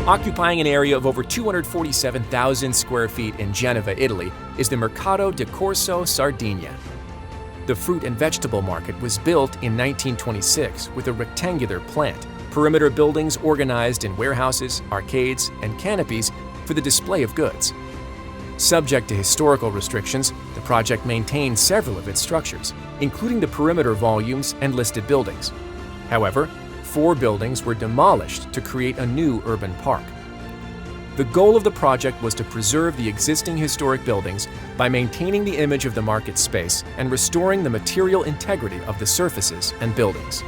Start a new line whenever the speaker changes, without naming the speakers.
Occupying an area of over 247,000 square feet in Genova, Italy, is the Mercato di Corso Sardegna. The fruit and vegetable market was built in 1926 with a rectangular plant, perimeter buildings organized in warehouses, arcades, and canopies for the display of goods. Subject to historical restrictions, the project maintained several of its structures, including the perimeter volumes and listed buildings. However, 4 buildings were demolished to create a new urban park. The goal of the project was to preserve the existing historic buildings by maintaining the image of the market space and restoring the material integrity of the surfaces and buildings.